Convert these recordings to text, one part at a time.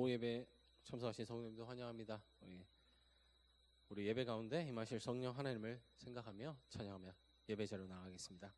예배 참석하신 성도님도 환영합니다. 우리 예배 가운데 임하실 성령 하나님을 생각하며 찬양하며 예배 자리로 나가겠습니다.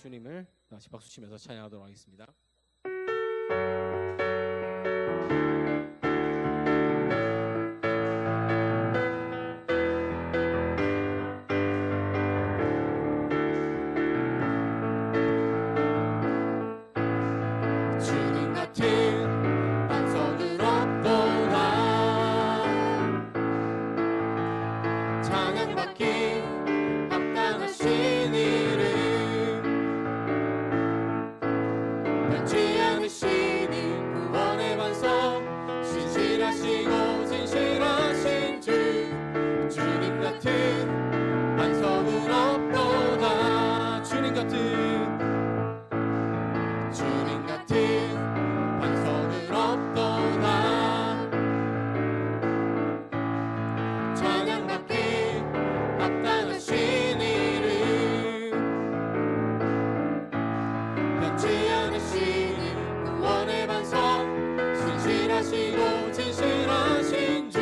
주님을 다시 박수 치면서 찬양하도록 하겠습니다. 변치 않으시니 구원의 반석 신실하시고 진실하신 주 주님 같은 반석은 없도다 주님 같은 반석은 없도다 찬양받기 합당하신 이름 변치 않으시니 구원의 반석 신실하시고 진실하신 주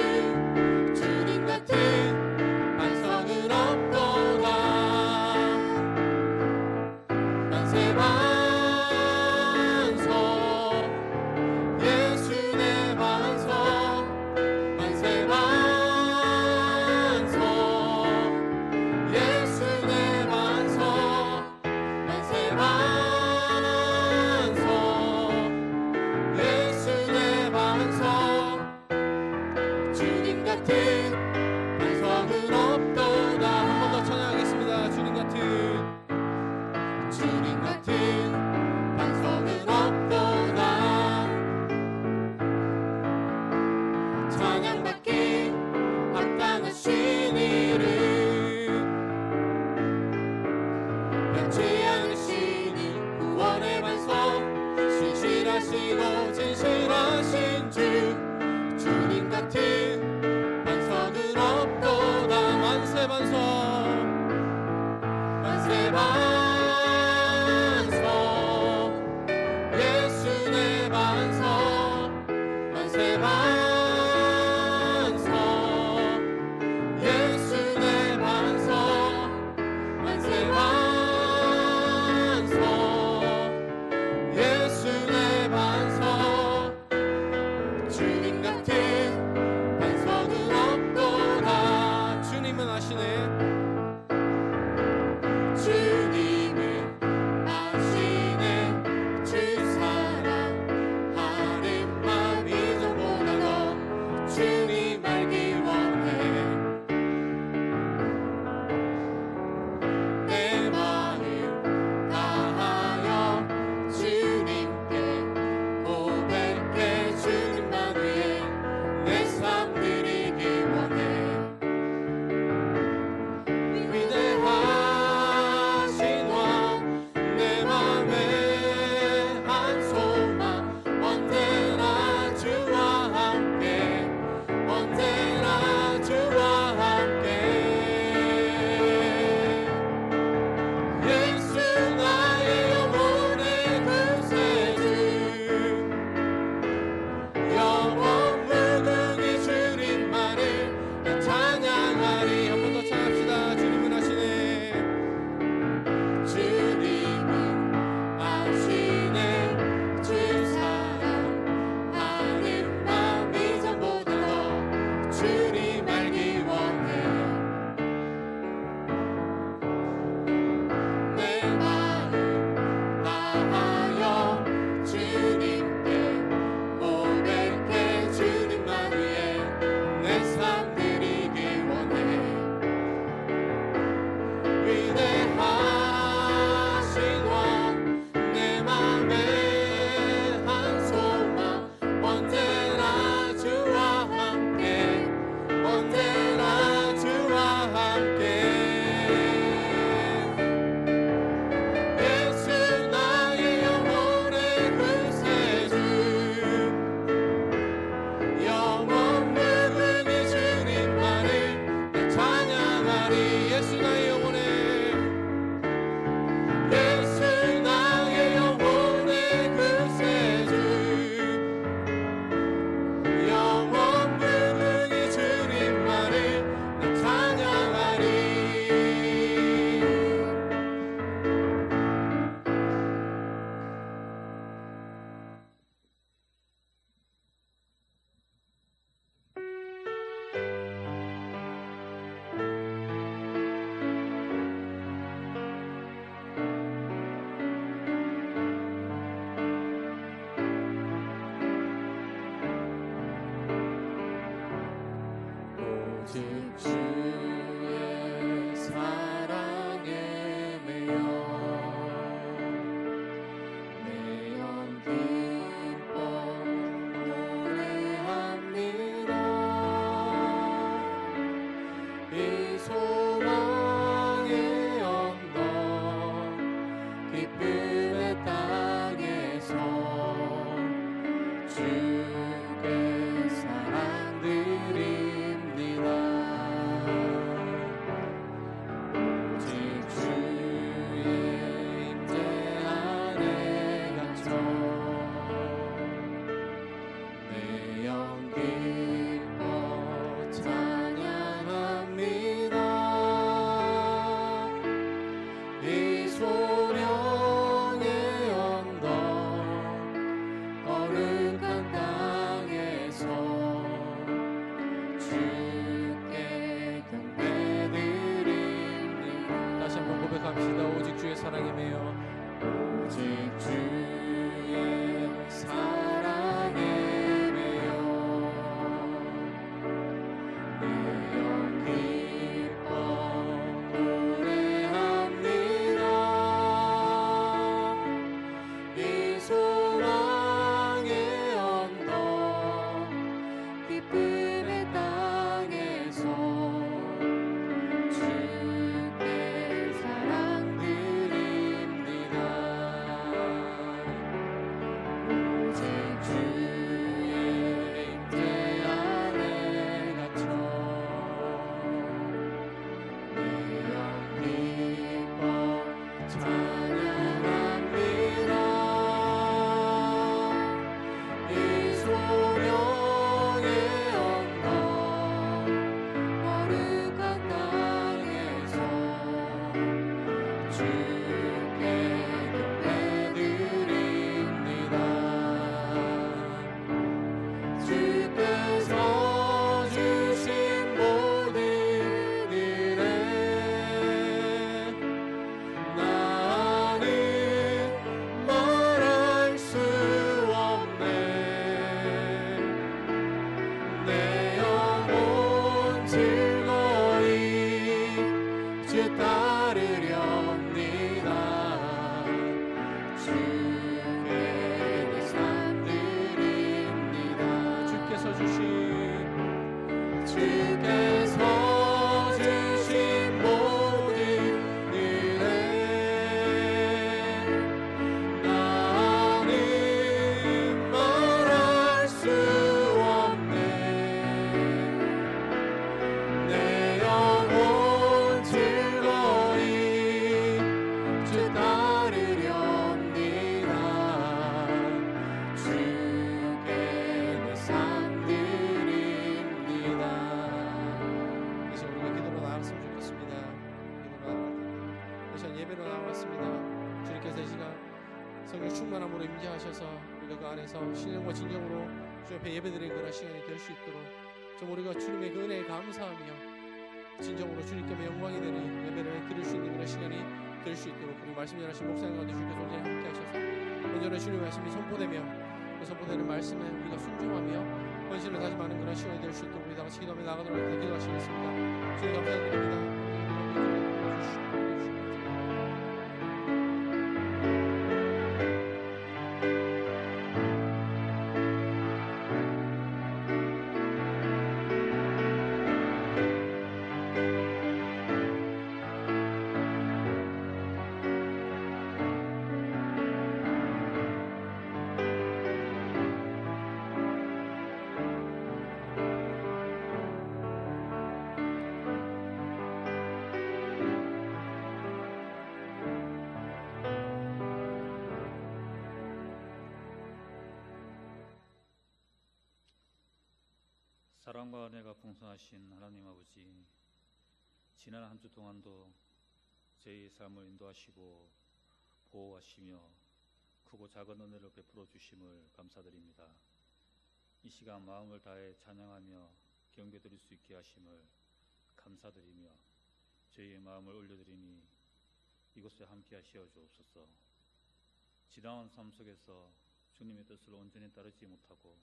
주님 같은 반석은 없도다 만세 반석 예수 내 반석 만세 반석 예수 내 반석 만세 반석 예수 내 반석 주님 같은 반석은 없도다 한 번 더 찬양하겠습니다 주님 같은 반석은 없도다 찬양받기 합당하신 이름 변치 않으시니 구원의 반석 신실하시고 진실하신 주 주님 같은 반석은 없도다 만세 반석 예수 내 반석 만세 반석 예수 내 반석 만세 반석 예수 내 반석 주님 같은 반석은 없도다 주님은 아시네 주님은 아시네 주 사랑하는 마음이 전보다 더 주님 알기 원해 내 마음 다하여 주님께 고백해 주님만 위해 내 삶 드리기 원해 위대하신 왕 내 맘에 한 소망 언제나 주와 함께 언제나 주와 함께 예수 나의 영혼의 구세주 영원 무궁히 주님만을 나 찬양하리 한 번 더 찬양합시다 주님은 아시네 주님은 아시네 주 사랑하는 마음이 전보다 더 주님 알기 원해 내 마음 다하여 주님께 고백해 주님만 위해 내 삶 드리기 원해 위대하신 왕 내 맘에 한 소망 언제나 주와 함께 언제나 주와 함께 예수 나의 영혼의 구세주 영원 무궁히 주님만을 나 찬양하리 예수 나의 영혼의 구세주 영원 무궁히 주님만을 나 찬양하리 오직 주의 사랑에 매여 내 영혼 하셔서 우리가 그 안에서 신령과 진정으로 주 앞에 예배드리는 그런 시간이 될 수 있도록 좀 우리가 주님의 그 은혜에 감사하며 진정으로 주님께 영광이 되는 예배를 드릴 수 있는 그런 시간이 될 수 있도록 우리 말씀 전하신 목사님 가운데 주께서 온전히 함께 하셔서 온전히 주님의 말씀이 선포되며 그 선포되는 말씀에 우리가 순종하며 헌신을 다짐하는 그런 시간이 될 수 있도록 우리 다 같이 기도하며 나가도록 할 때 기도하시겠습니다. 주님 감사드립니다. 사랑과 은혜가 풍성하신 하나님 아버지, 지난 한 주 동안도 저희 삶을 인도하시고 보호하시며 크고 작은 은혜를 베풀어 주심을 감사드립니다. 이 시간 마음을 다해 찬양하며 경배드릴 수 있게 하심을 감사드리며 저희의 마음을 올려드리니 이곳에 함께 하시어 주옵소서. 지나온 삶 속에서 주님의 뜻을 온전히 따르지 못하고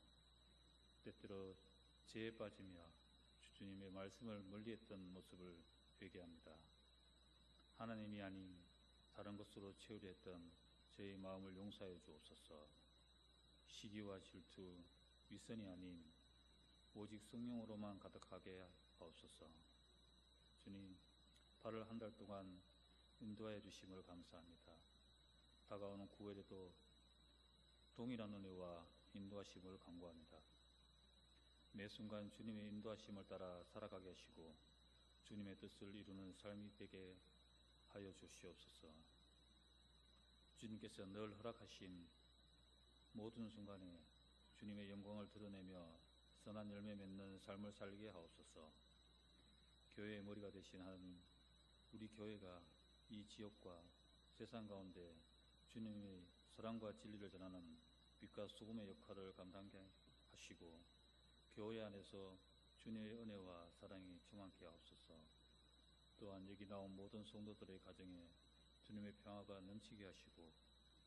때때로 죄에 빠지며 주님의 말씀을 멀리했던 모습을 회개합니다. 하나님이 아닌 다른 것으로 채우려 했던 저희 마음을 용서하여 주옵소서. 시기와 질투, 윗선이 아닌 오직 성령으로만 가득하게 하옵소서. 주님, 발을 한 달 동안 인도하여 주심을 감사합니다. 다가오는 9월에도 동일한 은혜와 인도하심을 간구합니다. 매 순간 주님의 인도하심을 따라 살아가게 하시고 주님의 뜻을 이루는 삶이 되게 하여 주시옵소서. 주님께서 늘 허락하신 모든 순간에 주님의 영광을 드러내며 선한 열매 맺는 삶을 살게 하옵소서. 교회의 머리가 되신 하나님, 우리 교회가 이 지역과 세상 가운데 주님의 사랑과 진리를 전하는 빛과 소금의 역할을 감당하게 하시고 교회 안에서 주님의 은혜와 사랑이 충만케 하옵소서. 또한 여기 나온 모든 성도들의 가정에 주님의 평화가 넘치게 하시고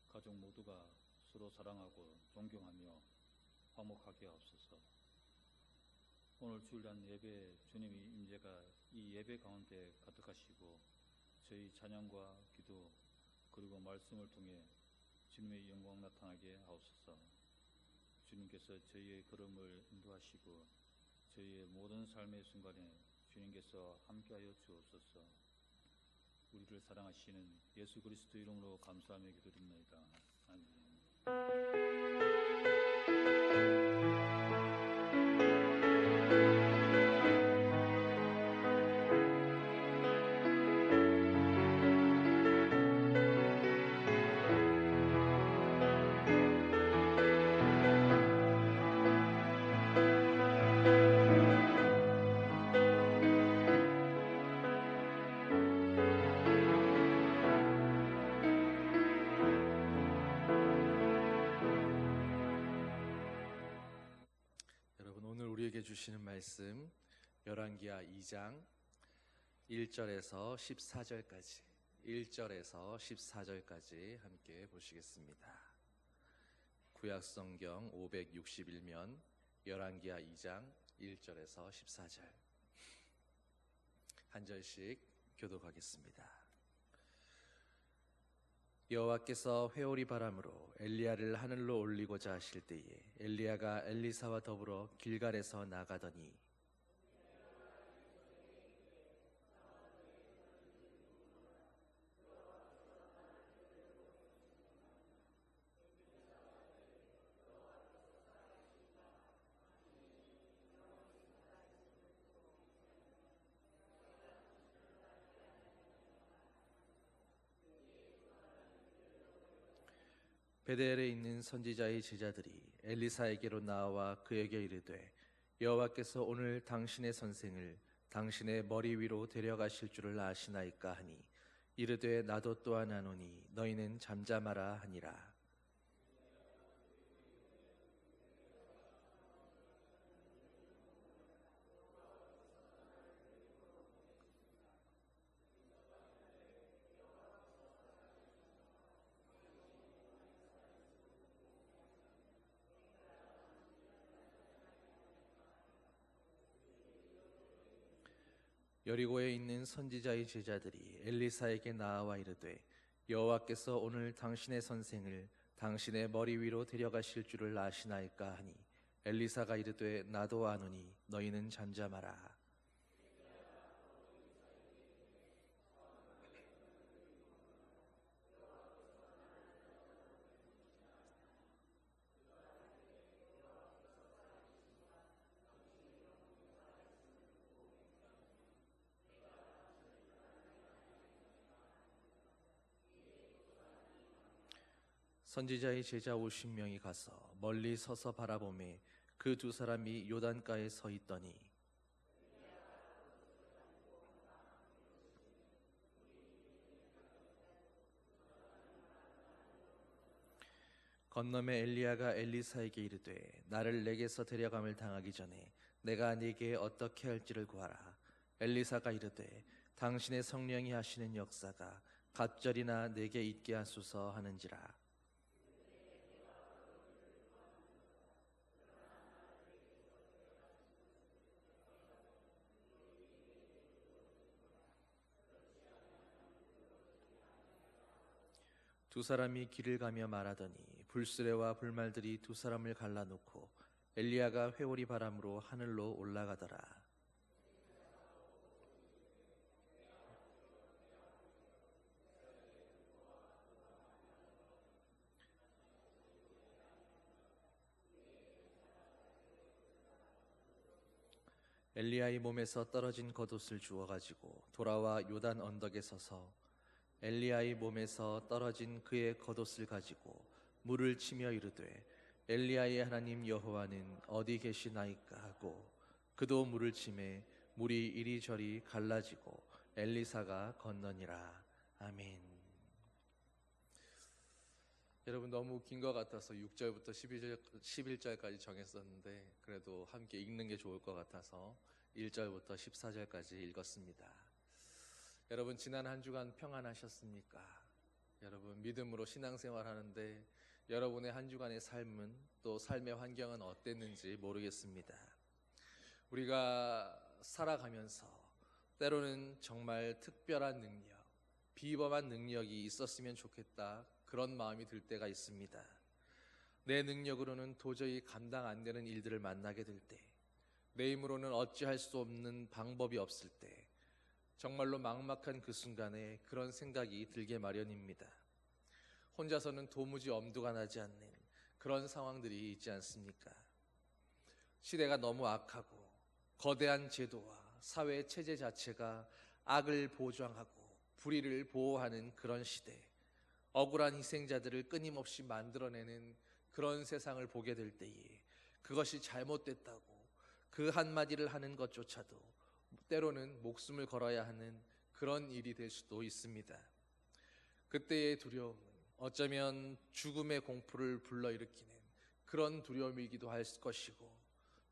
가족 모두가 서로 사랑하고 존경하며 화목하게 하옵소서. 오늘 주일날 예배에 주님의 임재가 이 예배 가운데 가득하시고 저희 찬양과 기도 그리고 말씀을 통해 주님의 영광 나타나게 하옵소서. 주님께서 저희의 걸음을 인도하시고 저희의 모든 삶의 순간에 주님께서 함께하여 주옵소서. 우리를 사랑하시는 예수 그리스도 이름으로 감사하며 기도드립니다. 아멘. 주시는 말씀 열왕기하 2장 1절에서 14절까지 1절에서 14절까지 함께 보시겠습니다. 구약성경 561면 열왕기하 2장 1절에서 14절 한 절씩 교독하겠습니다. 여호와께서 회오리 바람으로 엘리야를 하늘로 올리고자 하실 때에 엘리야가 엘리사와 더불어 길갈에서 나가더니 베델에 있는 선지자의 제자들이 엘리사에게로 나와 그에게 이르되 여호와께서 오늘 당신의 선생을 당신의 머리 위로 데려가실 줄을 아시나이까 하니 이르되 나도 또한 아노니 너희는 잠잠하라 하니라. 여리고에 있는 선지자의 제자들이 엘리사에게 나아와 이르되 여호와께서 오늘 당신의 선생을 당신의 머리 위로 데려가실 줄을 아시나이까 하니 엘리사가 이르되 나도 아노니 너희는 잠잠하라. 선지자의 제자 50명이 가서 멀리 서서 바라보매 그 두 사람이 요단가에 서 있더니 건너매 엘리야가 엘리사에게 이르되 나를 내게서 데려감을 당하기 전에 내가 네게 어떻게 할지를 구하라. 엘리사가 이르되 당신의 성령이 하시는 역사가 갑절이나 내게 있게 하소서 하는지라. 두 사람이 길을 가며 말하더니 불수레와 불말들이 두 사람을 갈라놓고 엘리야가 회오리 바람으로 하늘로 올라가더라. 엘리야의 몸에서 떨어진 겉옷을 주워 가지고 돌아와 요단 언덕에 서서 엘리야의 몸에서 떨어진 그의 겉옷을 가지고 물을 치며 이르되 엘리야의 하나님 여호와는 어디 계시나이까 하고 그도 물을 치매 물이 이리저리 갈라지고 엘리사가 건너니라. 아멘. 여러분 너무 긴 것 같아서 6절부터 11절까지 정했었는데 그래도 함께 읽는 게 좋을 것 같아서 1절부터 14절까지 읽었습니다. 여러분 지난 한 주간 평안하셨습니까? 여러분 믿음으로 신앙생활 하는데 여러분의 한 주간의 삶은 또 삶의 환경은 어땠는지 모르겠습니다. 우리가 살아가면서 때로는 정말 특별한 능력, 비범한 능력이 있었으면 좋겠다 그런 마음이 들 때가 있습니다. 내 능력으로는 도저히 감당 안 되는 일들을 만나게 될 때, 내 힘으로는 어찌할 수 없는 방법이 없을 때 정말로 막막한 그 순간에 그런 생각이 들게 마련입니다. 혼자서는 도무지 엄두가 나지 않는 그런 상황들이 있지 않습니까? 시대가 너무 악하고 거대한 제도와 사회 체제 자체가 악을 보장하고 불의를 보호하는 그런 시대, 억울한 희생자들을 끊임없이 만들어내는 그런 세상을 보게 될 때에 그것이 잘못됐다고 그 한마디를 하는 것조차도 때로는 목숨을 걸어야 하는 그런 일이 될 수도 있습니다. 그때의 두려움은 어쩌면 죽음의 공포를 불러일으키는 그런 두려움이기도 할 것이고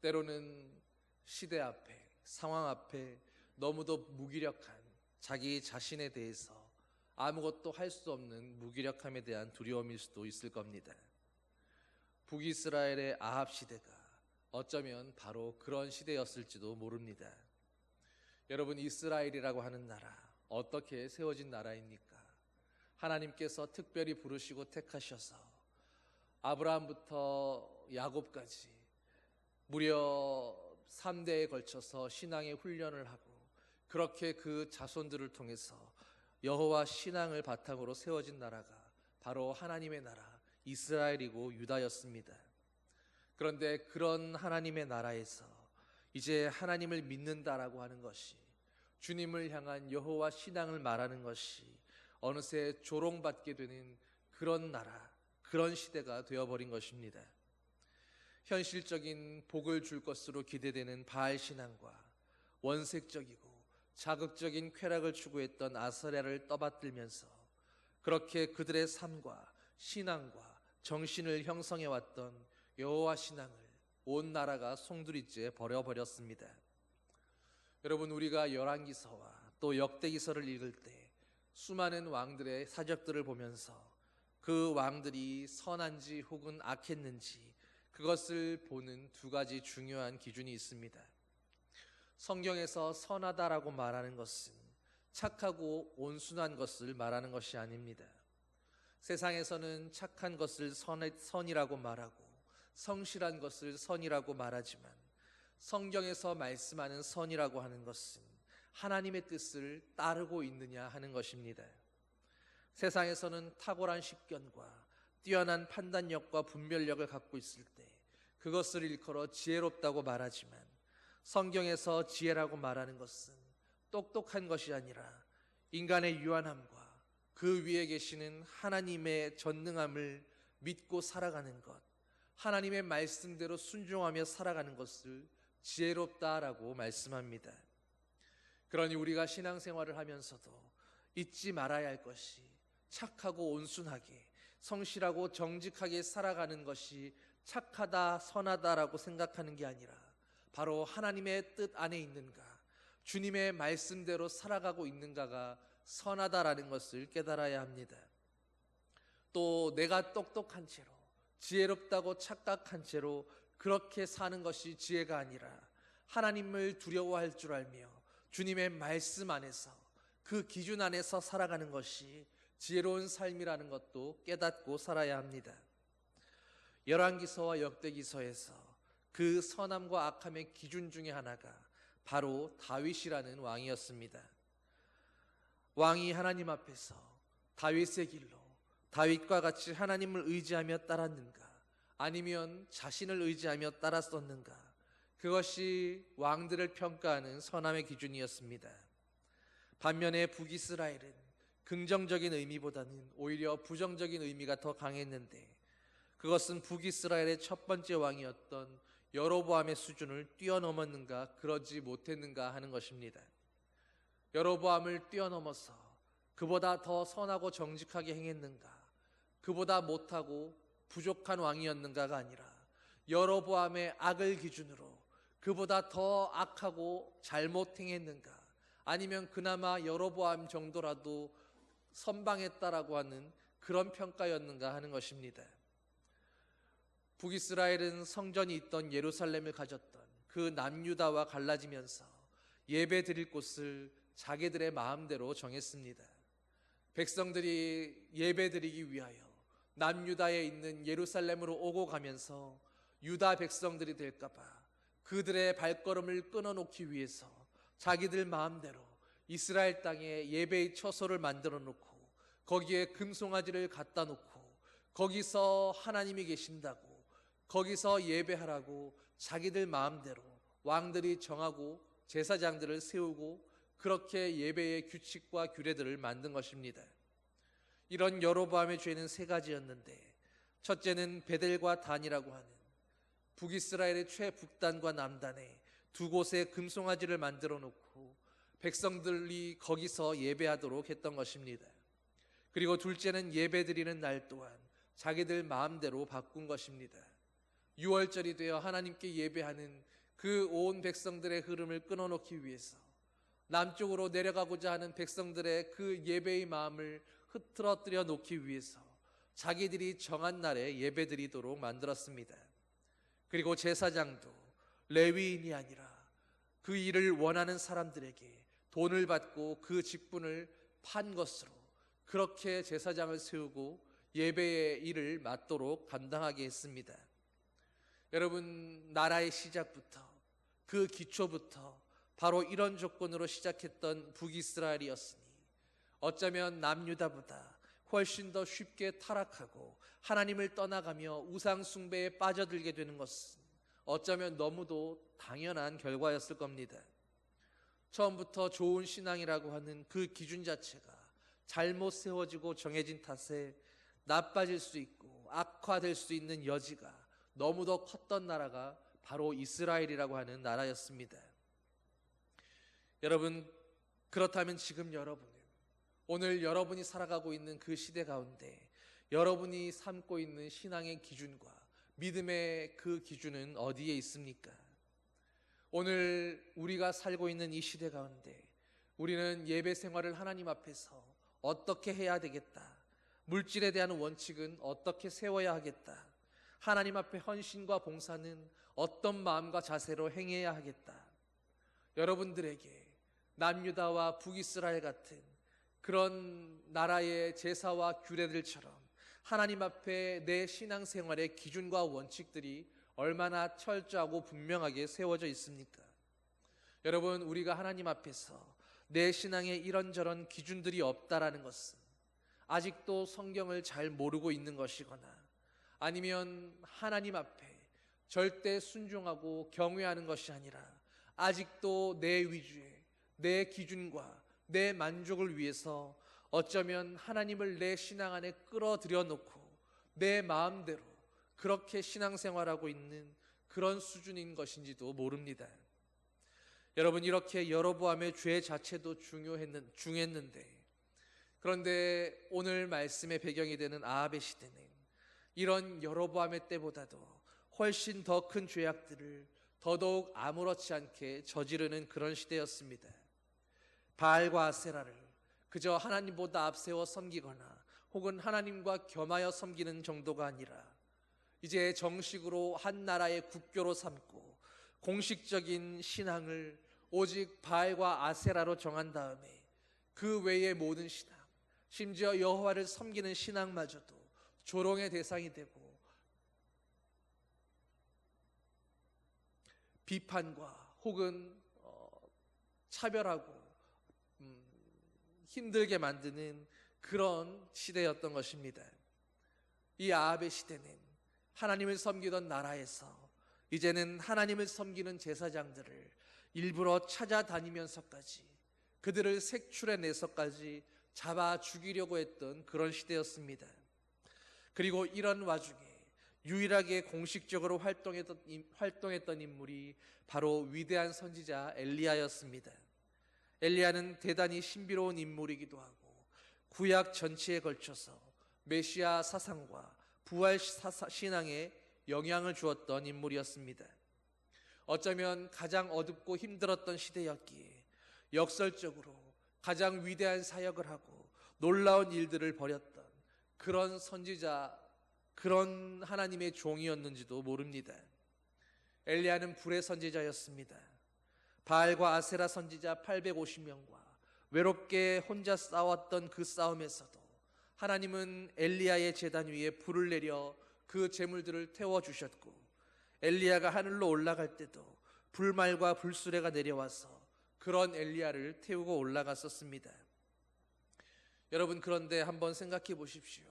때로는 시대 앞에, 상황 앞에 너무도 무기력한 자기 자신에 대해서 아무것도 할 수 없는 무기력함에 대한 두려움일 수도 있을 겁니다. 북이스라엘의 아합 시대가 어쩌면 바로 그런 시대였을지도 모릅니다. 여러분 이스라엘이라고 하는 나라 어떻게 세워진 나라입니까? 하나님께서 특별히 부르시고 택하셔서 아브라함부터 야곱까지 무려 3대에 걸쳐서 신앙의 훈련을 하고 그렇게 그 자손들을 통해서 여호와 신앙을 바탕으로 세워진 나라가 바로 하나님의 나라 이스라엘이고 유다였습니다. 그런데 그런 하나님의 나라에서 이제 하나님을 믿는다라고 하는 것이 주님을 향한 여호와 신앙을 말하는 것이 어느새 조롱받게 되는 그런 나라, 그런 시대가 되어버린 것입니다. 현실적인 복을 줄 것으로 기대되는 바알 신앙과 원색적이고 자극적인 쾌락을 추구했던 아세라를 떠받들면서 그렇게 그들의 삶과 신앙과 정신을 형성해왔던 여호와 신앙을 온 나라가 송두리째 버려버렸습니다. 여러분 우리가 열왕기서와 또 역대기서를 읽을 때 수많은 왕들의 사적들을 보면서 그 왕들이 선한지 혹은 악했는지 그것을 보는 두 가지 중요한 기준이 있습니다. 성경에서 선하다라고 말하는 것은 착하고 온순한 것을 말하는 것이 아닙니다. 세상에서는 착한 것을 선이라고 말하고 성실한 것을 선이라고 말하지만 성경에서 말씀하는 선이라고 하는 것은 하나님의 뜻을 따르고 있느냐 하는 것입니다. 세상에서는 탁월한 식견과 뛰어난 판단력과 분별력을 갖고 있을 때 그것을 일컬어 지혜롭다고 말하지만 성경에서 지혜라고 말하는 것은 똑똑한 것이 아니라 인간의 유한함과 그 위에 계시는 하나님의 전능함을 믿고 살아가는 것, 하나님의 말씀대로 순종하며 살아가는 것을 지혜롭다라고 말씀합니다. 그러니 우리가 신앙생활을 하면서도 잊지 말아야 할 것이 착하고 온순하게 성실하고 정직하게 살아가는 것이 착하다, 선하다라고 생각하는 게 아니라 바로 하나님의 뜻 안에 있는가, 주님의 말씀대로 살아가고 있는가가 선하다라는 것을 깨달아야 합니다. 또 내가 똑똑한 채로 지혜롭다고 착각한 채로 그렇게 사는 것이 지혜가 아니라 하나님을 두려워할 줄 알며 주님의 말씀 안에서 그 기준 안에서 살아가는 것이 지혜로운 삶이라는 것도 깨닫고 살아야 합니다. 열왕기서와 역대기서에서 그 선함과 악함의 기준 중에 하나가 바로 다윗이라는 왕이었습니다. 왕이 하나님 앞에서 다윗의 길로 다윗과 같이 하나님을 의지하며 따랐는가, 아니면 자신을 의지하며 따랐었는가, 그것이 왕들을 평가하는 선함의 기준이었습니다. 반면에 북이스라엘은 긍정적인 의미보다는 오히려 부정적인 의미가 더 강했는데, 그것은 북이스라엘의 첫 번째 왕이었던 여로보암의 수준을 뛰어넘었는가 그러지 못했는가 하는 것입니다. 여로보암을 뛰어넘어서 그보다 더 선하고 정직하게 행했는가, 그보다 못하고 부족한 왕이었는가가 아니라 여로보암의 악을 기준으로 그보다 더 악하고 잘못 행했는가, 아니면 그나마 여로보암 정도라도 선방했다라고 하는 그런 평가였는가 하는 것입니다. 북이스라엘은 성전이 있던 예루살렘을 가졌던 그 남유다와 갈라지면서 예배 드릴 곳을 자기들의 마음대로 정했습니다. 백성들이 예배 드리기 위하여 남유다에 있는 예루살렘으로 오고 가면서 유다 백성들이 될까봐 그들의 발걸음을 끊어놓기 위해서 자기들 마음대로 이스라엘 땅에 예배의 처소를 만들어 놓고 거기에 금송아지를 갖다 놓고 거기서 하나님이 계신다고, 거기서 예배하라고 자기들 마음대로 왕들이 정하고 제사장들을 세우고 그렇게 예배의 규칙과 규례들을 만든 것입니다. 이런 여로보암의 죄는 세 가지였는데, 첫째는 베델과 단이라고 하는 북이스라엘의 최북단과 남단에 두 곳에 금송아지를 만들어 놓고 백성들이 거기서 예배하도록 했던 것입니다. 그리고 둘째는 예배드리는 날 또한 자기들 마음대로 바꾼 것입니다. 유월절이 되어 하나님께 예배하는 그 온 백성들의 흐름을 끊어놓기 위해서 남쪽으로 내려가고자 하는 백성들의 그 예배의 마음을 흐트러뜨려 놓기 위해서 자기들이 정한 날에 예배드리도록 만들었습니다. 그리고 제사장도 레위인이 아니라 그 일을 원하는 사람들에게 돈을 받고 그 직분을 판 것으로 그렇게 제사장을 세우고 예배의 일을 맡도록 감당하게 했습니다. 여러분, 나라의 시작부터 그 기초부터 바로 이런 조건으로 시작했던 북이스라엘이었으니 어쩌면 남유다보다 훨씬 더 쉽게 타락하고 하나님을 떠나가며 우상 숭배에 빠져들게 되는 것은 어쩌면 너무도 당연한 결과였을 겁니다. 처음부터 좋은 신앙이라고 하는 그 기준 자체가 잘못 세워지고 정해진 탓에 나빠질 수 있고 악화될 수 있는 여지가 너무도 컸던 나라가 바로 이스라엘이라고 하는 나라였습니다. 여러분, 그렇다면 지금 여러분은 오늘 여러분이 살아가고 있는 그 시대 가운데 여러분이 삼고 있는 신앙의 기준과 믿음의 그 기준은 어디에 있습니까? 오늘 우리가 살고 있는 이 시대 가운데 우리는 예배 생활을 하나님 앞에서 어떻게 해야 되겠다, 물질에 대한 원칙은 어떻게 세워야 하겠다, 하나님 앞에 헌신과 봉사는 어떤 마음과 자세로 행해야 하겠다, 여러분들에게 남유다와 북이스라엘 같은 그런 나라의 제사와 규례들처럼 하나님 앞에 내 신앙생활의 기준과 원칙들이 얼마나 철저하고 분명하게 세워져 있습니까? 여러분, 우리가 하나님 앞에서 내 신앙에 이런저런 기준들이 없다라는 것은 아직도 성경을 잘 모르고 있는 것이거나 아니면 하나님 앞에 절대 순종하고 경외하는 것이 아니라 아직도 내 위주에 내 기준과 내 만족을 위해서 어쩌면 하나님을 내 신앙 안에 끌어들여 놓고 내 마음대로 그렇게 신앙생활하고 있는 그런 수준인 것인지도 모릅니다. 여러분, 이렇게 여로보암의 죄 자체도 중했는데 그런데 오늘 말씀의 배경이 되는 아합의 시대는 이런 여로보암의 때보다도 훨씬 더 큰 죄악들을 더더욱 아무렇지 않게 저지르는 그런 시대였습니다. 바알과 아세라를 그저 하나님보다 앞세워 섬기거나 혹은 하나님과 겸하여 섬기는 정도가 아니라 이제 정식으로 한 나라의 국교로 삼고 공식적인 신앙을 오직 바알과 아세라로 정한 다음에 그 외의 모든 신앙, 심지어 여호와를 섬기는 신앙마저도 조롱의 대상이 되고 비판과 혹은 차별하고 힘들게 만드는 그런 시대였던 것입니다. 이 아합의 시대는 하나님을 섬기던 나라에서 이제는 하나님을 섬기는 제사장들을 일부러 찾아다니면서까지 그들을 색출해내서까지 잡아 죽이려고 했던 그런 시대였습니다. 그리고 이런 와중에 유일하게 공식적으로 활동했던 인물이 바로 위대한 선지자 엘리야였습니다. 엘리야는 대단히 신비로운 인물이기도 하고 구약 전체에 걸쳐서 메시아 사상과 부활 신앙에 영향을 주었던 인물이었습니다. 어쩌면 가장 어둡고 힘들었던 시대였기에 역설적으로 가장 위대한 사역을 하고 놀라운 일들을 벌였던 그런 선지자, 그런 하나님의 종이었는지도 모릅니다. 엘리야는 불의 선지자였습니다. 바알과 아세라 선지자 850명과 외롭게 혼자 싸웠던 그 싸움에서도 하나님은 엘리야의 제단 위에 불을 내려 그 제물들을 태워주셨고 엘리야가 하늘로 올라갈 때도 불말과 불수레가 내려와서 그런 엘리야를 태우고 올라갔었습니다. 여러분, 그런데 한번 생각해 보십시오.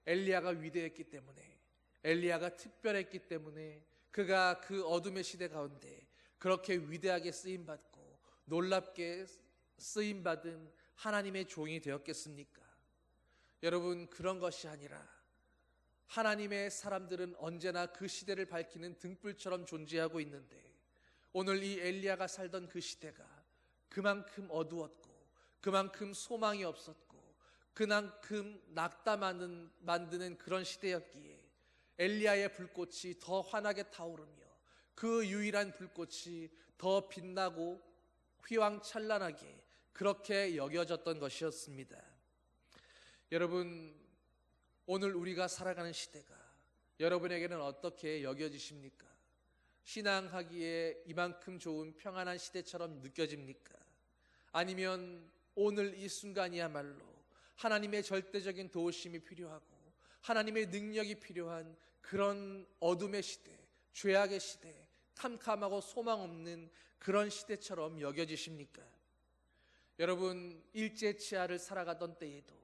엘리야가 위대했기 때문에, 엘리야가 특별했기 때문에 그가 그 어둠의 시대 가운데 그렇게 위대하게 쓰임받고 놀랍게 쓰임받은 하나님의 종이 되었겠습니까? 여러분, 그런 것이 아니라 하나님의 사람들은 언제나 그 시대를 밝히는 등불처럼 존재하고 있는데 오늘 이 엘리야가 살던 그 시대가 그만큼 어두웠고 그만큼 소망이 없었고 그만큼 낙담 만드는 그런 시대였기에 엘리야의 불꽃이 더 환하게 타오르며 그 유일한 불꽃이 더 빛나고 휘황찬란하게 그렇게 여겨졌던 것이었습니다. 여러분, 오늘 우리가 살아가는 시대가 여러분에게는 어떻게 여겨지십니까? 신앙하기에 이만큼 좋은 평안한 시대처럼 느껴집니까? 아니면 오늘 이 순간이야말로 하나님의 절대적인 도우심이 필요하고 하나님의 능력이 필요한 그런 어둠의 시대, 죄악의 시대, 캄캄하고 소망 없는 그런 시대처럼 여겨지십니까? 여러분, 일제치하를 살아가던 때에도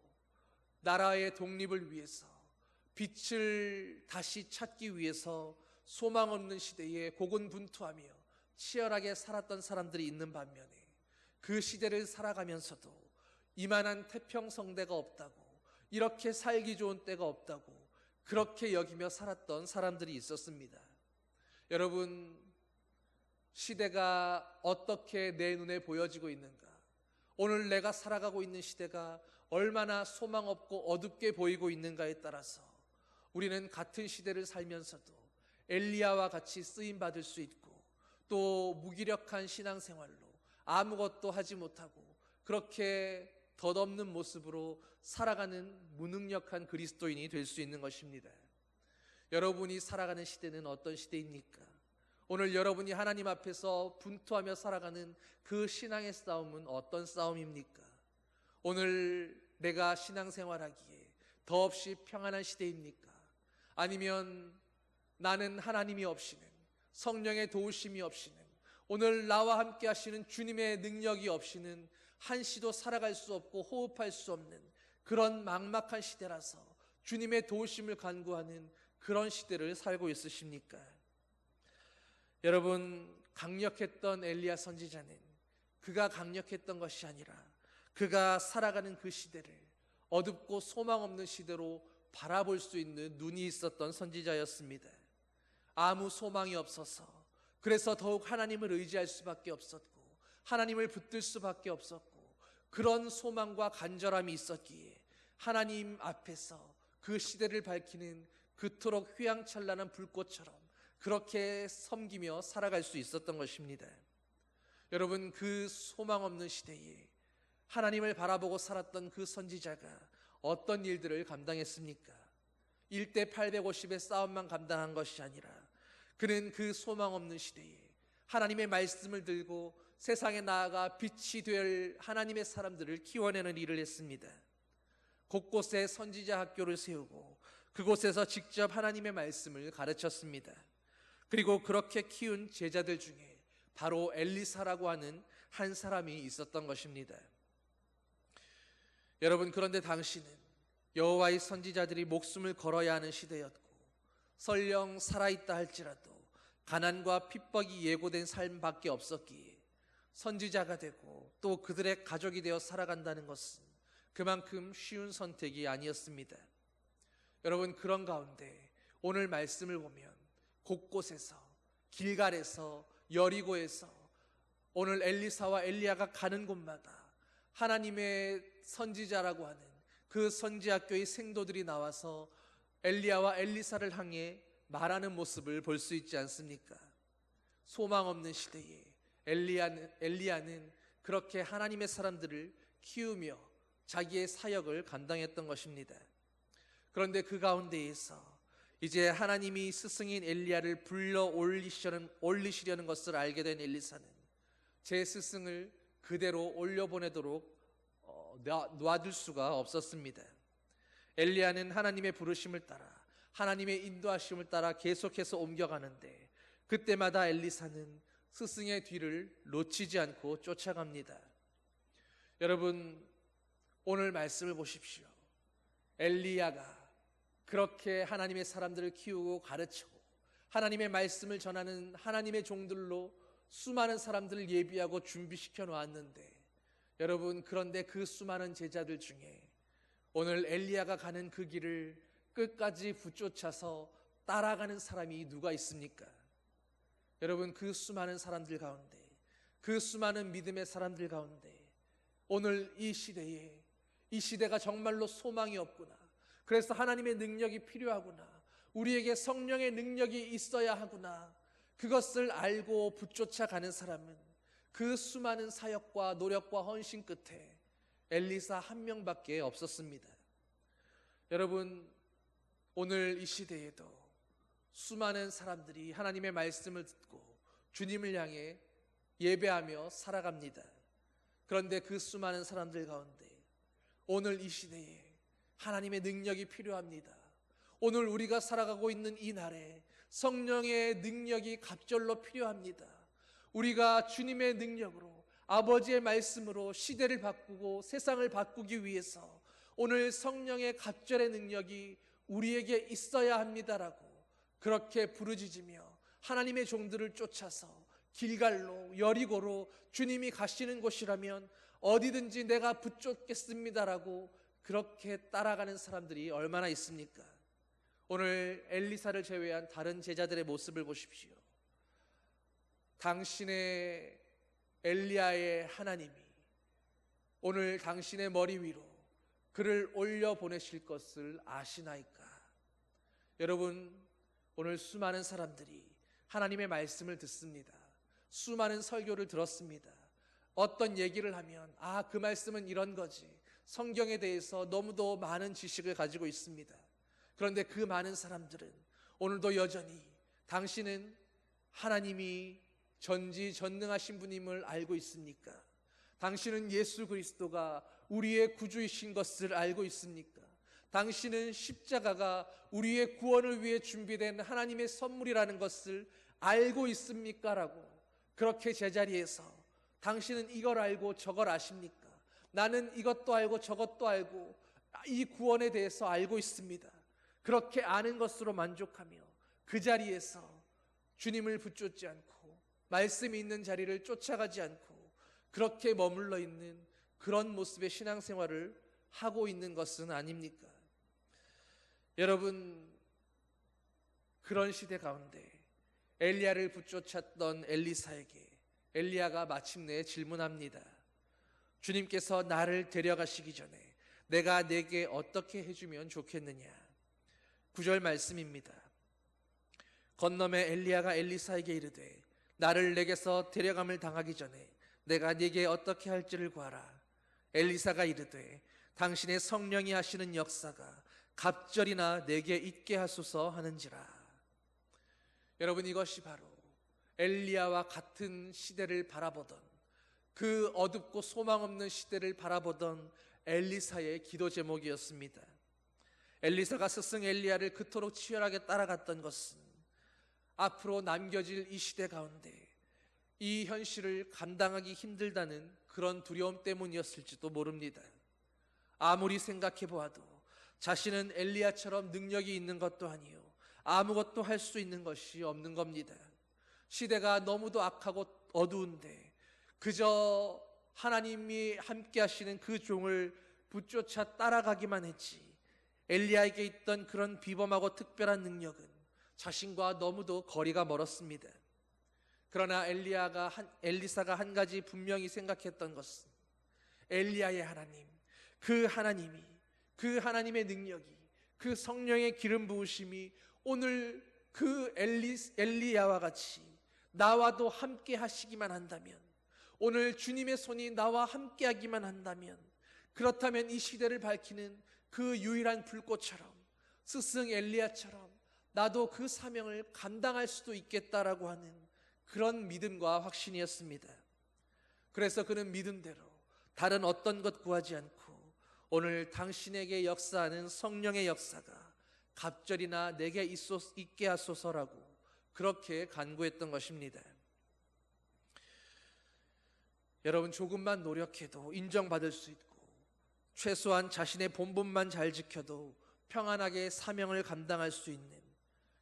나라의 독립을 위해서 빛을 다시 찾기 위해서 소망 없는 시대에 고군분투하며 치열하게 살았던 사람들이 있는 반면에 그 시대를 살아가면서도 이만한 태평성대가 없다고, 이렇게 살기 좋은 때가 없다고 그렇게 여기며 살았던 사람들이 있었습니다. 여러분, 시대가 어떻게 내 눈에 보여지고 있는가? 오늘 내가 살아가고 있는 시대가 얼마나 소망 없고 어둡게 보이고 있는가에 따라서 우리는 같은 시대를 살면서도 엘리야와 같이 쓰임받을 수 있고 또 무기력한 신앙생활로 아무것도 하지 못하고 그렇게 덧없는 모습으로 살아가는 무능력한 그리스도인이 될 수 있는 것입니다. 여러분이 살아가는 시대는 어떤 시대입니까? 오늘 여러분이 하나님 앞에서 분투하며 살아가는 그 신앙의 싸움은 어떤 싸움입니까? 오늘 내가 신앙생활하기에 더없이 평안한 시대입니까? 아니면 나는 하나님이 없이는, 성령의 도우심이 없이는, 오늘 나와 함께 하시는 주님의 능력이 없이는 한시도 살아갈 수 없고 호흡할 수 없는 그런 막막한 시대라서 주님의 도우심을 간구하는 그런 시대를 살고 있으십니까? 여러분, 강력했던 엘리야 선지자는 그가 강력했던 것이 아니라 그가 살아가는 그 시대를 어둡고 소망 없는 시대로 바라볼 수 있는 눈이 있었던 선지자였습니다. 아무 소망이 없어서, 그래서 더욱 하나님을 의지할 수밖에 없었고 하나님을 붙들 수밖에 없었고, 그런 소망과 간절함이 있었기에 하나님 앞에서 그 시대를 밝히는 그토록 휘황찬란한 불꽃처럼 그렇게 섬기며 살아갈 수 있었던 것입니다. 여러분, 그 소망 없는 시대에 하나님을 바라보고 살았던 그 선지자가 어떤 일들을 감당했습니까? 1대 850의 싸움만 감당한 것이 아니라 그는 그 소망 없는 시대에 하나님의 말씀을 들고 세상에 나아가 빛이 될 하나님의 사람들을 키워내는 일을 했습니다. 곳곳에 선지자 학교를 세우고 그곳에서 직접 하나님의 말씀을 가르쳤습니다. 그리고 그렇게 키운 제자들 중에 바로 엘리사라고 하는 한 사람이 있었던 것입니다. 여러분, 그런데 당시는 여호와의 선지자들이 목숨을 걸어야 하는 시대였고, 설령 살아있다 할지라도 가난과 핍박이 예고된 삶밖에 없었기에 선지자가 되고 또 그들의 가족이 되어 살아간다는 것은 그만큼 쉬운 선택이 아니었습니다. 여러분, 그런 가운데 오늘 말씀을 보면 곳곳에서, 길갈에서, 여리고에서 오늘 엘리사와 엘리야가 가는 곳마다 하나님의 선지자라고 하는 그 선지학교의 생도들이 나와서 엘리야와 엘리사를 향해 말하는 모습을 볼 수 있지 않습니까? 소망 없는 시대에 엘리야는 그렇게 하나님의 사람들을 키우며 자기의 사역을 감당했던 것입니다. 그런데 그 가운데에서 이제 하나님이 스승인 엘리야를 불러 올리시려는 것을 알게 된 엘리사는 제 스승을 그대로 올려보내도록 놔둘 수가 없었습니다. 엘리야는 하나님의 부르심을 따라, 하나님의 인도하심을 따라 계속해서 옮겨가는데 그때마다 엘리사는 스승의 뒤를 놓치지 않고 쫓아갑니다. 여러분, 오늘 말씀을 보십시오. 엘리야가 그렇게 하나님의 사람들을 키우고 가르치고 하나님의 말씀을 전하는 하나님의 종들로 수많은 사람들을 예비하고 준비시켜 놓았는데, 여러분, 그런데 그 수많은 제자들 중에 오늘 엘리야가 가는 그 길을 끝까지 붙쫓아서 따라가는 사람이 누가 있습니까? 여러분, 그 수많은 사람들 가운데, 그 수많은 믿음의 사람들 가운데 오늘 이 시대가 정말로 소망이 없구나, 그래서 하나님의 능력이 필요하구나, 우리에게 성령의 능력이 있어야 하구나, 그것을 알고 붙쫓아 가는 사람은 그 수많은 사역과 노력과 헌신 끝에 엘리사 한 명밖에 없었습니다. 여러분, 오늘 이 시대에도 수많은 사람들이 하나님의 말씀을 듣고 주님을 향해 예배하며 살아갑니다. 그런데 그 수많은 사람들 가운데 오늘 이 시대에 하나님의 능력이 필요합니다. 오늘 우리가 살아가고 있는 이 날에 성령의 능력이 갑절로 필요합니다. 우리가 주님의 능력으로, 아버지의 말씀으로 시대를 바꾸고 세상을 바꾸기 위해서 오늘 성령의 갑절의 능력이 우리에게 있어야 합니다라고 그렇게 부르짖으며 하나님의 종들을 쫓아서 길갈로, 여리고로 주님이 가시는 곳이라면 어디든지 내가 붙잡겠습니다라고 그렇게 따라가는 사람들이 얼마나 있습니까? 오늘 엘리사를 제외한 다른 제자들의 모습을 보십시오. 당신의 엘리야의 하나님이 오늘 당신의 머리 위로 그를 올려 보내실 것을 아시나이까? 여러분, 오늘 수많은 사람들이 하나님의 말씀을 듣습니다. 수많은 설교를 들었습니다. 어떤 얘기를 하면 그 말씀은 이런 거지, 성경에 대해서 너무도 많은 지식을 가지고 있습니다. 그런데 그 많은 사람들은 오늘도 여전히 당신은 하나님이 전지전능하신 분임을 알고 있습니까? 당신은 예수 그리스도가 우리의 구주이신 것을 알고 있습니까? 당신은 십자가가 우리의 구원을 위해 준비된 하나님의 선물이라는 것을 알고 있습니까? 라고 그렇게 제자리에서 당신은 이걸 알고 저걸 아십니까? 나는 이것도 알고 저것도 알고 이 구원에 대해서 알고 있습니다. 그렇게 아는 것으로 만족하며 그 자리에서 주님을 붙잡지 않고 말씀이 있는 자리를 쫓아가지 않고 그렇게 머물러 있는 그런 모습의 신앙생활을 하고 있는 것은 아닙니까? 여러분, 그런 시대 가운데 엘리야를 붙쫓았던 엘리사에게 엘리야가 마침내 질문합니다. 주님께서 나를 데려가시기 전에 내가 내게 어떻게 해주면 좋겠느냐? 9절 말씀입니다. 건너매 엘리야가 엘리사에게 이르되 나를 내게서 데려감을 당하기 전에 내가 네게 어떻게 할지를 구하라. 엘리사가 이르되 당신의 성령이 하시는 역사가 갑절이나 내게 있게 하소서 하는지라. 여러분, 이것이 바로 엘리야와 같은 시대를 바라보던, 그 어둡고 소망 없는 시대를 바라보던 엘리사의 기도 제목이었습니다. 엘리사가 스승 엘리야를 그토록 치열하게 따라갔던 것은 앞으로 남겨질 이 시대 가운데 이 현실을 감당하기 힘들다는 그런 두려움 때문이었을지도 모릅니다. 아무리 생각해 보아도 자신은 엘리야처럼 능력이 있는 것도 아니요 아무것도 할 수 있는 것이 없는 겁니다. 시대가 너무도 악하고 어두운데 그저 하나님이 함께 하시는 그 종을 붙쫓아 따라가기만 했지 엘리야에게 있던 그런 비범하고 특별한 능력은 자신과 너무도 거리가 멀었습니다. 그러나 엘리사가 한 가지 분명히 생각했던 것은 엘리야의 하나님, 그 하나님이, 그 하나님의 능력이, 그 성령의 기름 부으심이 오늘 그 엘리야와 같이 나와도 함께 하시기만 한다면, 오늘 주님의 손이 나와 함께 하기만 한다면, 그렇다면 이 시대를 밝히는 그 유일한 불꽃처럼 스승 엘리야처럼 나도 그 사명을 감당할 수도 있겠다라고 하는 그런 믿음과 확신이었습니다. 그래서 그는 믿음대로 다른 어떤 것 구하지 않고 오늘 당신에게 역사하는 성령의 역사가 갑절이나 내게 있게 하소서라고 그렇게 간구했던 것입니다. 여러분, 조금만 노력해도 인정받을 수 있고 최소한 자신의 본분만 잘 지켜도 평안하게 사명을 감당할 수 있는,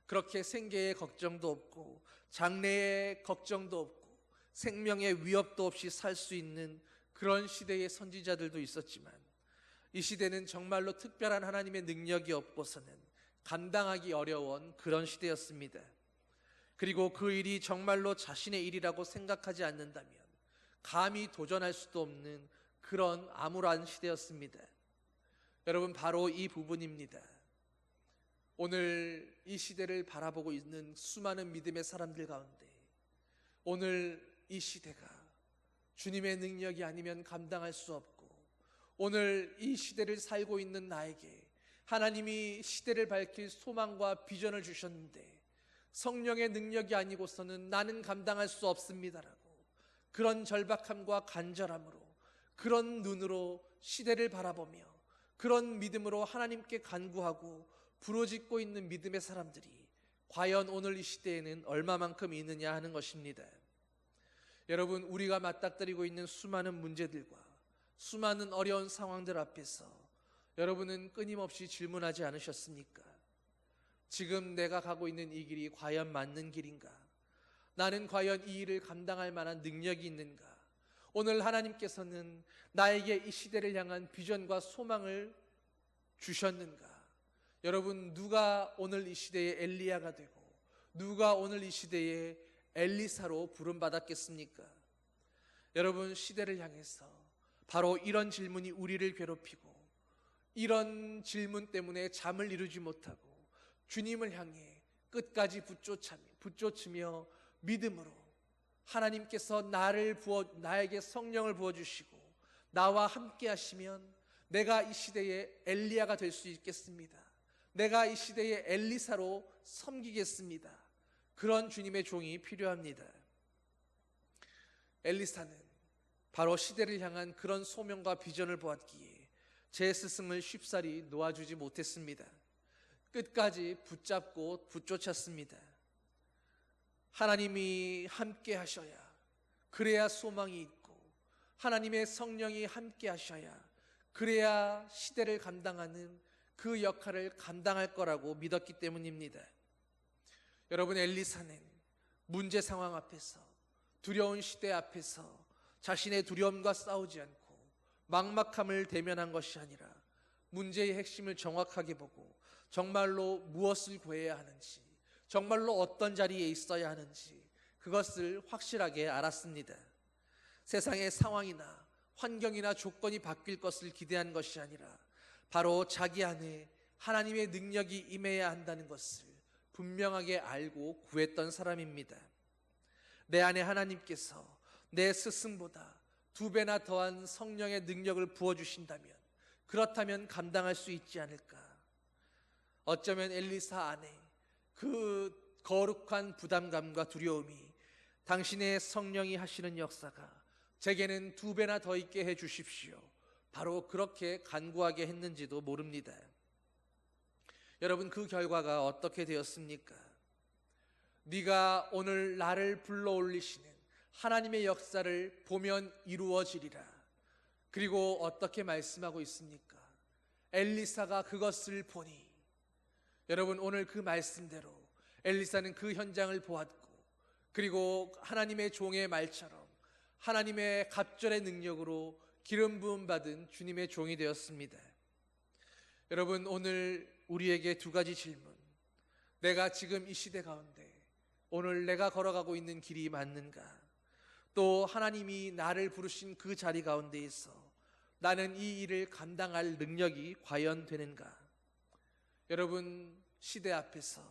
그렇게 생계의 걱정도 없고 장래의 걱정도 없고 생명의 위협도 없이 살 수 있는 그런 시대의 선지자들도 있었지만 이 시대는 정말로 특별한 하나님의 능력이 없고서는 감당하기 어려운 그런 시대였습니다. 그리고 그 일이 정말로 자신의 일이라고 생각하지 않는다면 감히 도전할 수도 없는 그런 암울한 시대였습니다. 여러분, 바로 이 부분입니다. 오늘 이 시대를 바라보고 있는 수많은 믿음의 사람들 가운데 오늘 이 시대가 주님의 능력이 아니면 감당할 수 없고, 오늘 이 시대를 살고 있는 나에게 하나님이 시대를 밝힐 소망과 비전을 주셨는데 성령의 능력이 아니고서는 나는 감당할 수 없습니다라고 그런 절박함과 간절함으로, 그런 눈으로 시대를 바라보며 그런 믿음으로 하나님께 간구하고 부르짖고 있는 믿음의 사람들이 과연 오늘 이 시대에는 얼마만큼 있느냐 하는 것입니다. 여러분, 우리가 맞닥뜨리고 있는 수많은 문제들과 수많은 어려운 상황들 앞에서 여러분은 끊임없이 질문하지 않으셨습니까? 지금 내가 가고 있는 이 길이 과연 맞는 길인가? 나는 과연 이 일을 감당할 만한 능력이 있는가? 오늘 하나님께서는 나에게 이 시대를 향한 비전과 소망을 주셨는가? 여러분, 누가 오늘 이 시대의 엘리야가 되고 누가 오늘 이 시대의 엘리사로 부름받았겠습니까? 여러분, 시대를 향해서 바로 이런 질문이 우리를 괴롭히고 이런 질문 때문에 잠을 이루지 못하고 주님을 향해 끝까지 붙쫓으며 믿음으로 하나님께서 나에게 성령을 부어주시고 나와 함께 하시면 내가 이 시대의 엘리야가 될 수 있겠습니다. 내가 이 시대의 엘리사로 섬기겠습니다. 그런 주님의 종이 필요합니다. 엘리사는 바로 시대를 향한 그런 소명과 비전을 보았기에 제 스승을 쉽사리 놓아주지 못했습니다. 끝까지 붙잡고 붙쫓았습니다. 하나님이 함께 하셔야 그래야 소망이 있고, 하나님의 성령이 함께 하셔야 그래야 시대를 감당하는 그 역할을 감당할 거라고 믿었기 때문입니다. 여러분, 엘리사는 문제 상황 앞에서, 두려운 시대 앞에서 자신의 두려움과 싸우지 않고 막막함을 대면한 것이 아니라 문제의 핵심을 정확하게 보고 정말로 무엇을 구해야 하는지, 정말로 어떤 자리에 있어야 하는지 그것을 확실하게 알았습니다. 세상의 상황이나 환경이나 조건이 바뀔 것을 기대한 것이 아니라 바로 자기 안에 하나님의 능력이 임해야 한다는 것을 분명하게 알고 구했던 사람입니다. 내 안에 하나님께서 내 스승보다 2배나 더한 성령의 능력을 부어주신다면, 그렇다면 감당할 수 있지 않을까. 어쩌면 엘리사 안에 그 거룩한 부담감과 두려움이 당신의 성령이 하시는 역사가 제게는 2배나 더 있게 해 주십시오, 바로 그렇게 간구하게 했는지도 모릅니다. 여러분, 그 결과가 어떻게 되었습니까? 네가 오늘 나를 불러올리시는 하나님의 역사를 보면 이루어지리라. 그리고 어떻게 말씀하고 있습니까? 엘리사가 그것을 보니, 여러분, 오늘 그 말씀대로 엘리사는 그 현장을 보았고, 그리고 하나님의 종의 말처럼 하나님의 갑절의 능력으로 기름 부음 받은 주님의 종이 되었습니다. 여러분, 오늘 우리에게 2가지 질문. 내가 지금 이 시대 가운데 오늘 내가 걸어가고 있는 길이 맞는가? 또 하나님이 나를 부르신 그 자리 가운데에서 나는 이 일을 감당할 능력이 과연 되는가? 여러분, 시대 앞에서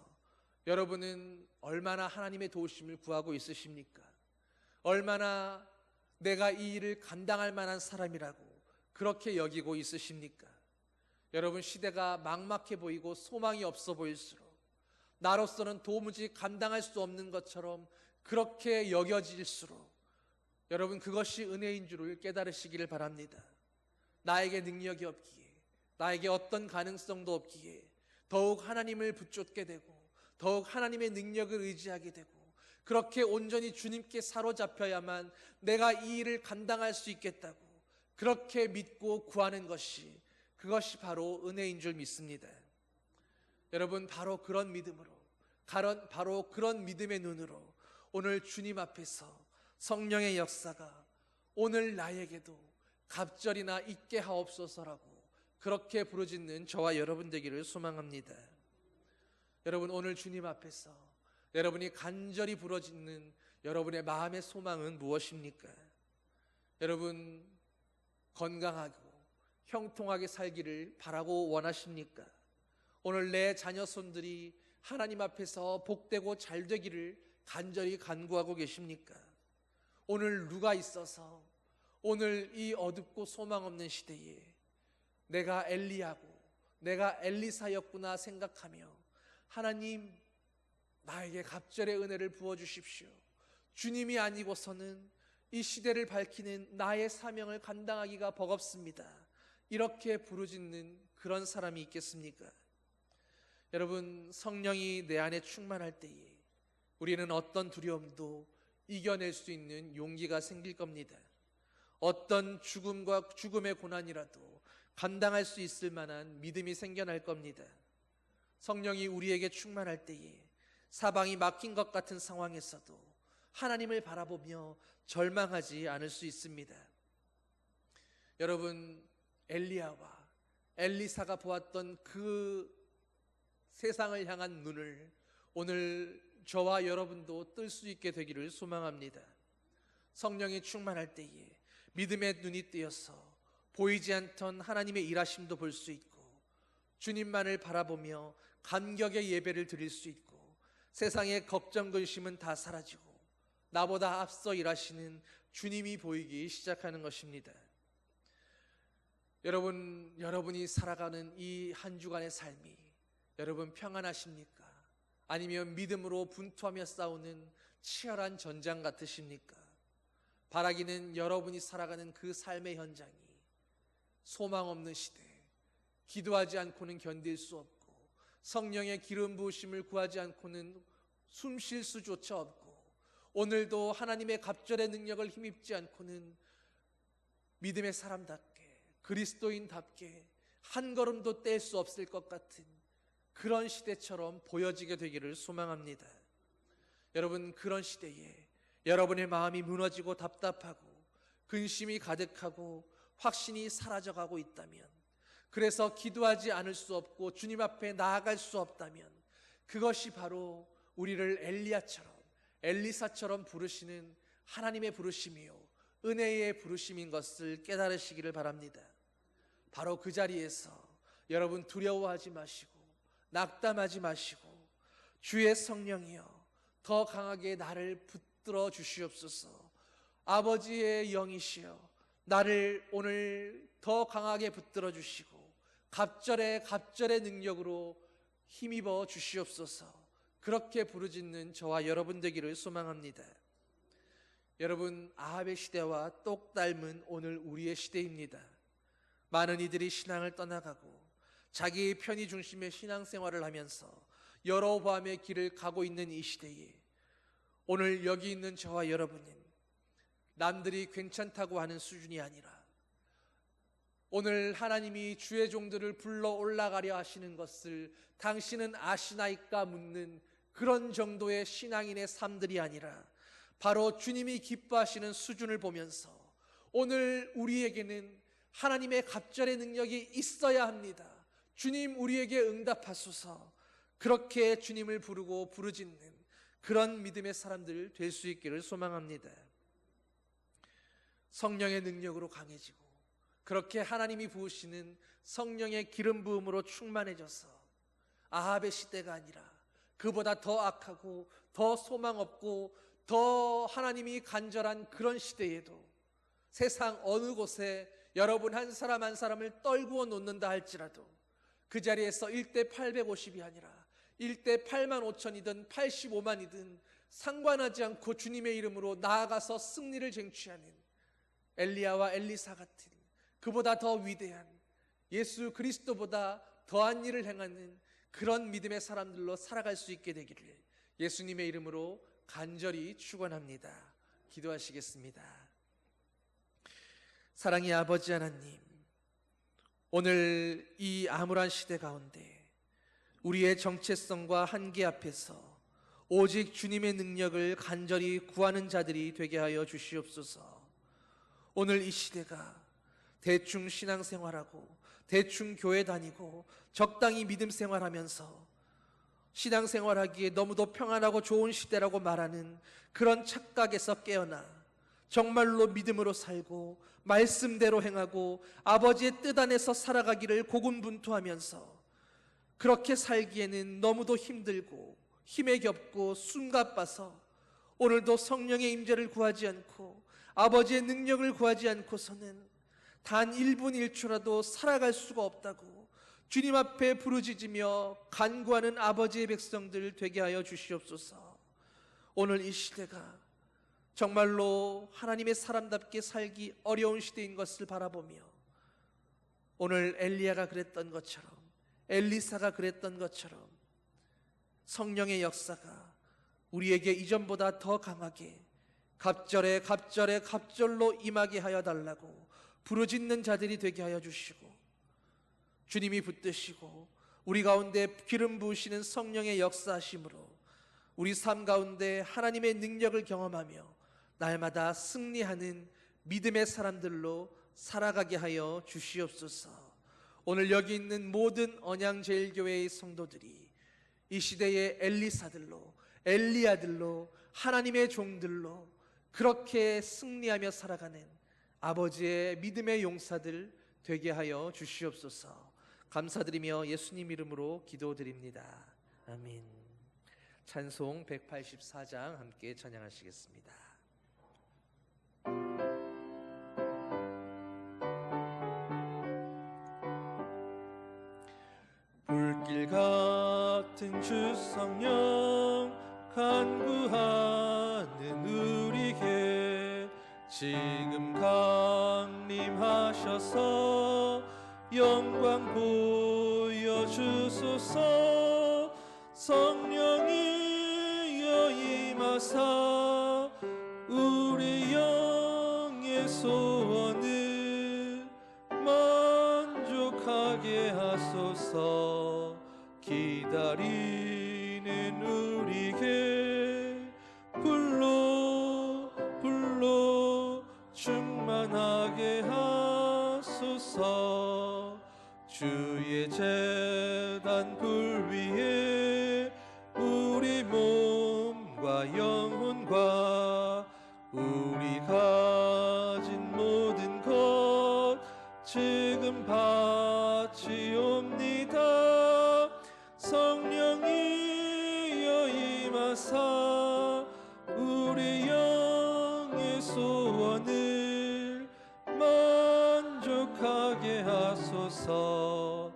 여러분은 얼마나 하나님의 도우심을 구하고 있으십니까? 얼마나 내가 이 일을 감당할 만한 사람이라고 그렇게 여기고 있으십니까? 여러분, 시대가 막막해 보이고 소망이 없어 보일수록 나로서는 도무지 감당할 수 없는 것처럼 그렇게 여겨질수록 여러분, 그것이 은혜인 줄을 깨달으시기를 바랍니다. 나에게 능력이 없기에, 나에게 어떤 가능성도 없기에 더욱 하나님을 붙잡게 되고 더욱 하나님의 능력을 의지하게 되고, 그렇게 온전히 주님께 사로잡혀야만 내가 이 일을 감당할 수 있겠다고 그렇게 믿고 구하는 것이, 그것이 바로 은혜인 줄 믿습니다. 여러분, 바로 그런 믿음으로, 바로 그런 믿음의 눈으로 오늘 주님 앞에서 성령의 역사가 오늘 나에게도 갑절이나 있게 하옵소서라고 그렇게 부르짖는 저와 여러분 되기를 소망합니다. 여러분, 오늘 주님 앞에서 여러분이 간절히 부르짖는 여러분의 마음의 소망은 무엇입니까? 여러분, 건강하고 형통하게 살기를 바라고 원하십니까? 오늘 내 자녀손들이 하나님 앞에서 복되고 잘 되기를 간절히 간구하고 계십니까? 오늘 누가 있어서 오늘 이 어둡고 소망 없는 시대에 내가 엘리야고 내가 엘리사였구나 생각하며, 하나님, 나에게 갑절의 은혜를 부어주십시오, 주님이 아니고서는 이 시대를 밝히는 나의 사명을 감당하기가 버겁습니다, 이렇게 부르짖는 그런 사람이 있겠습니까? 여러분, 성령이 내 안에 충만할 때에 우리는 어떤 두려움도 이겨낼 수 있는 용기가 생길 겁니다. 어떤 죽음의 고난이라도 감당할 수 있을 만한 믿음이 생겨날 겁니다. 성령이 우리에게 충만할 때에 사방이 막힌 것 같은 상황에서도 하나님을 바라보며 절망하지 않을 수 있습니다. 여러분, 엘리야와 엘리사가 보았던 그 세상을 향한 눈을 오늘 저와 여러분도 뜰 수 있게 되기를 소망합니다. 성령이 충만할 때에 믿음의 눈이 뜨여서 보이지 않던 하나님의 일하심도 볼 수 있고, 주님만을 바라보며 감격의 예배를 드릴 수 있고, 세상의 걱정 근심은 다 사라지고 나보다 앞서 일하시는 주님이 보이기 시작하는 것입니다. 여러분이 살아가는 이 한 주간의 삶이 여러분 평안하십니까? 아니면 믿음으로 분투하며 싸우는 치열한 전장 같으십니까? 바라기는 여러분이 살아가는 그 삶의 현장이 소망 없는 시대, 기도하지 않고는 견딜 수 없고 성령의 기름 부으심을 구하지 않고는 숨 쉴 수조차 없고 오늘도 하나님의 갑절의 능력을 힘입지 않고는 믿음의 사람답게 그리스도인답게 한 걸음도 뗄 수 없을 것 같은 그런 시대처럼 보여지게 되기를 소망합니다. 여러분, 그런 시대에 여러분의 마음이 무너지고 답답하고 근심이 가득하고 확신이 사라져가고 있다면, 그래서 기도하지 않을 수 없고 주님 앞에 나아갈 수 없다면 그것이 바로 우리를 엘리사처럼 부르시는 하나님의 부르심이요 은혜의 부르심인 것을 깨달으시기를 바랍니다. 바로 그 자리에서 여러분 두려워하지 마시고 낙담하지 마시고 주의 성령이여 더 강하게 나를 붙들어 주시옵소서. 아버지의 영이시여 나를 오늘 더 강하게 붙들어 주시고 갑절의 능력으로 힘입어 주시옵소서. 그렇게 부르짖는 저와 여러분 되기를 소망합니다. 여러분, 아합의 시대와 똑 닮은 오늘 우리의 시대입니다. 많은 이들이 신앙을 떠나가고 자기 편의 중심의 신앙생활을 하면서 여로보암의 길을 가고 있는 이 시대에 오늘 여기 있는 저와 여러분은 남들이 괜찮다고 하는 수준이 아니라 오늘 하나님이 주의 종들을 불러 올라가려 하시는 것을 당신은 아시나이까 묻는 그런 정도의 신앙인의 삶들이 아니라 바로 주님이 기뻐하시는 수준을 보면서 오늘 우리에게는 하나님의 갑절의 능력이 있어야 합니다. 주님 우리에게 응답하소서. 그렇게 주님을 부르고 부르짖는 그런 믿음의 사람들 될 수 있기를 소망합니다. 성령의 능력으로 강해지고 그렇게 하나님이 부으시는 성령의 기름 부음으로 충만해져서 아합의 시대가 아니라 그보다 더 악하고 더 소망 없고 더 하나님이 간절한 그런 시대에도 세상 어느 곳에 여러분 한 사람 한 사람을 떨구어 놓는다 할지라도 그 자리에서 1대 850이 아니라 1대 8만 5천이든 85만이든 상관하지 않고 주님의 이름으로 나아가서 승리를 쟁취하는 엘리야와 엘리사 같은 그보다 더 위대한 예수 그리스도보다 더한 일을 행하는 그런 믿음의 사람들로 살아갈 수 있게 되기를 예수님의 이름으로 간절히 축원합니다. 기도하시겠습니다. 사랑의 아버지 하나님, 오늘 이 암울한 시대 가운데 우리의 정체성과 한계 앞에서 오직 주님의 능력을 간절히 구하는 자들이 되게 하여 주시옵소서. 오늘 이 시대가 대충 신앙생활하고 대충 교회 다니고 적당히 믿음 생활하면서 신앙생활하기에 너무도 평안하고 좋은 시대라고 말하는 그런 착각에서 깨어나 정말로 믿음으로 살고 말씀대로 행하고 아버지의 뜻 안에서 살아가기를 고군분투하면서 그렇게 살기에는 너무도 힘들고 힘에 겹고 숨가빠서 오늘도 성령의 임재를 구하지 않고 아버지의 능력을 구하지 않고서는 단 1분 1초라도 살아갈 수가 없다고 주님 앞에 부르짖으며 간구하는 아버지의 백성들 되게 하여 주시옵소서. 오늘 이 시대가 정말로 하나님의 사람답게 살기 어려운 시대인 것을 바라보며 오늘 엘리야가 그랬던 것처럼 엘리사가 그랬던 것처럼 성령의 역사가 우리에게 이전보다 더 강하게 갑절로 임하게 하여 달라고 부르짖는 자들이 되게 하여 주시고 주님이 붙드시고 우리 가운데 기름 부으시는 성령의 역사하심으로 우리 삶 가운데 하나님의 능력을 경험하며 날마다 승리하는 믿음의 사람들로 살아가게 하여 주시옵소서. 오늘 여기 있는 모든 언양제일교회의 성도들이 이 시대의 엘리사들로 엘리야들로 하나님의 종들로 그렇게 승리하며 살아가는 아버지의 믿음의 용사들 되게 하여 주시옵소서. 감사드리며 예수님 이름으로 기도드립니다. 아멘. 찬송 184장 함께 찬양하시겠습니다. 불길 같은 같은 주 성령 간구하는 우리에게 지금 강림하셔서 영광 보여주소서. 성령이여 임하사 우리 영의 소원을 만족하게 하소서. 기다리는 우리에게 불로 충만하게 하소서. 주의 제단 불 위에 우리 몸과 영혼과 우리 가진 모든 것 지금 바치옵니다. 성령이여 임하사 우리 영의 소원을 만족하게 하소서.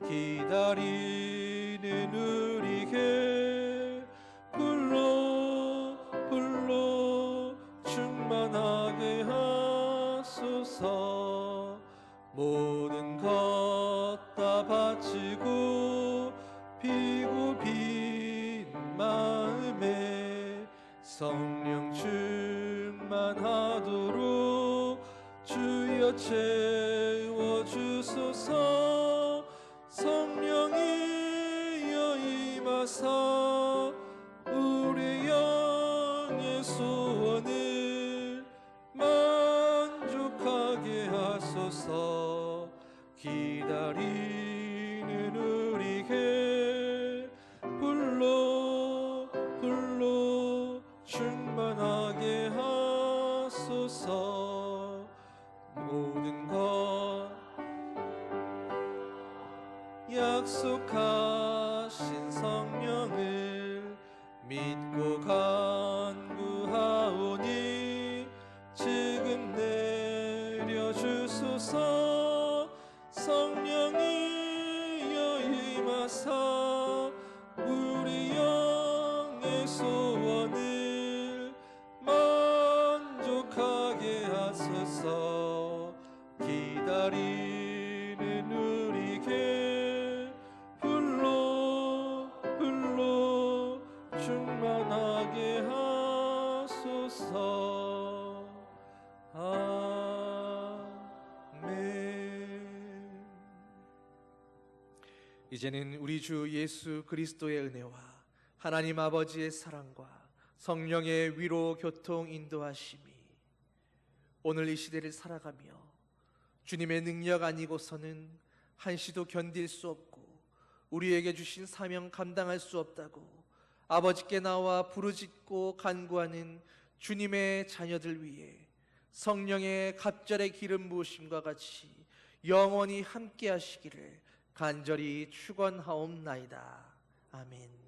기다리는 우리에게 불로 충만하게 하소서. 모든 것 다 바치고 비고 빈 마음에 성령 충만하도록 주여 채워주소서. 성령이여 임하사 우리 영의 소원을 만족하게 하소서. 기다리는 우리에게 불로 충만하게 하소서. 모든 것 약속하신 성령을 믿고 간구하오니 지금 내려주소서. 성령이여 임하사 우리 영의 소원을 만족하게 하소서. 기다리는 우리에게 불로 충만하게 하소서. 아멘. 이제는 우리 주 예수 그리스도의 은혜와 하나님 아버지의 사랑과 성령의 위로 교통 인도하심이 오늘 이 시대를 살아가며 주님의 능력 아니고서는 한시도 견딜 수 없고 우리에게 주신 사명 감당할 수 없다고 아버지께 나와 부르짖고 간구하는 주님의 자녀들 위해 성령의 갑절의 기름 부으심과 같이 영원히 함께 하시기를 간절히 축원하옵나이다. 아멘.